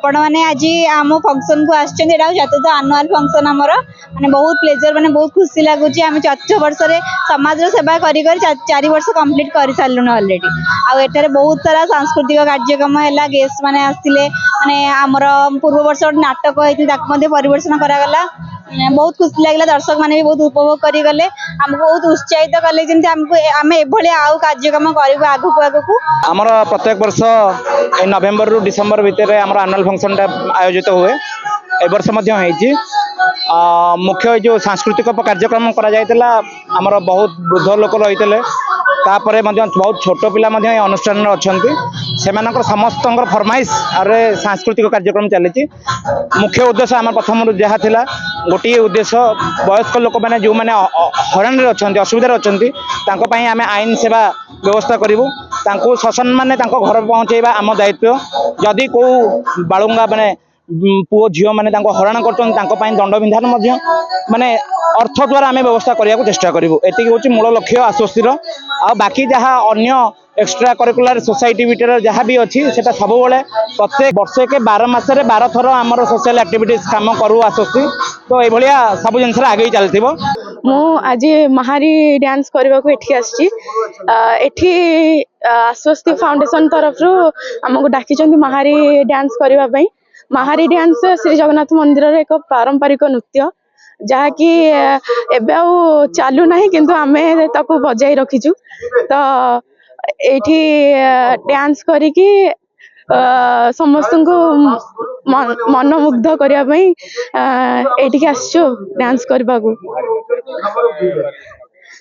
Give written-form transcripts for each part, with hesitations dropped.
आपण मैंने आज आम फंक्शन को आसछन एटा चतुर्थ एनुअल फंक्शन हमर माने बहुत प्लेजर माने बहुत खुशी लागुची आम चतुर्थ वर्ष रे समाज रो सेवा करी करी 4 वर्ष कंप्लीट कर सारलुन ऑलरेडी आ एटारे बहुत सारा सांस्कृतिक कार्यक्रम हैला गेस्ट माने आसिले माने हमर पूर्व वर्ष नाटक होइति ताक मध्ये परिवर्तन करा गला बहुत खुशी लगला दर्शक माने भी बहुत उपभोग करी गले हमको बहुत उत्साहित कले जेंति हमको आमे एभले आउ कार्यक्रम करिबो आगु आगु हमर प्रत्येक वर्ष नवेम्बर रु डिसेम्बर भितर हमर एनुअल फंक्शन आयोजित हुए ए वर्ष मध्य हेछि मुख्य जो सांस्कृतिक कार्यक्रम करा जायतला हमर बहुत वृद्ध लोक रहितले तापरे मध्य बहुत छोट पिला मध्य अनुष्ठान रे अछंती सेमानकर समस्त फरमाइश अरे सांस्कृतिक कार्यक्रम चली मुख्य उद्देश्य आम प्रथम जहाँ थिला गोटे उद्देश्य वयस्क लोक मैंने जो मैंने हरण रे अछंती असुविधा अछंती तांको पई आमे आईन सेवा व्यवस्था करिवु तांको शासन माने तांको घर पहुंचेबा आम दायित्व जदि को बालुंगा माने पुओ झील मैंने हरण कर दंड विधान माने अर्थ द्वारा आम व्यवस्था करने को चेष्टा करूँ एति हूँ मूल लक्ष्य आश्वस्तिर आ बाकी जहाँ अन्य एक्स्ट्रा करिकुलर सोसाइटी भितर जहाँ भी अच्छी से सब प्रत्येक वर्ष के 12 मासरे 12 थर आमर सोशल एक्टिविटीज काम करूँ आश्वस्ति तो ये सब जिन आगे चलती मु आज महारी डांस करने को एठी आश्वस्ति फाउंडेशन तरफ रू आमको डाकी महारी डांस करने महारी डांस श्री जगन्नाथ मंदिर एक पारंपरिक नृत्य जहाँकि एबे चालू ना किंतु आमे ताको बजाई रखीचु तो एठी डांस करिकी समस्त को मनमुग्ध करने एठी आसचु डांस करने को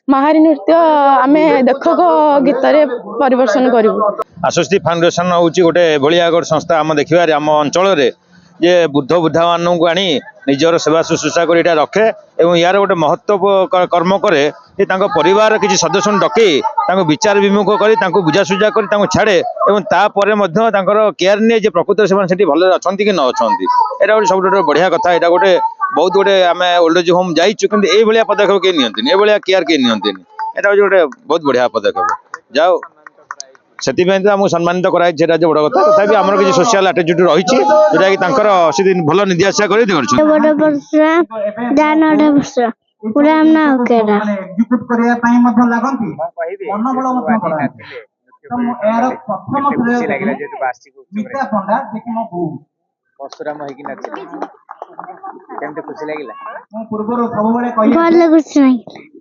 महारी नृत्य आमे देखक गीत रे परिवर्तन करू आश्वस्ति फाउंडेशन हूँ गोटे भलिया गोटे संस्था आम देखिए आम अंचल जे बुद्ध बुद्धा मानू आनी निजर सेवा शुश्रूषा कर रखे और यार गोटे महत्व कर्म करे परिवार किसी सदस्य डकई विचार विमुख कर बुझासुझा कर छाड़े और केयर निए प्रकृत से भले अच्छा कि न अच्छा यहाँ गोटे सब बढ़िया कथा यहाँ गोटे बहुत गोटे आम ओल्ड एज होम जाइचु कि ये पदक्षेप कहीं नियंती ये केयर कहीं नियंती यहाँ गोटे बहुत बढ़िया पदक्षेप जाओ से सम्मानित कराई बड़ कथा तथा आम किसी सोशल आटिट्यूड रही जोटा कि भल निधि आशा कर खुशी लगे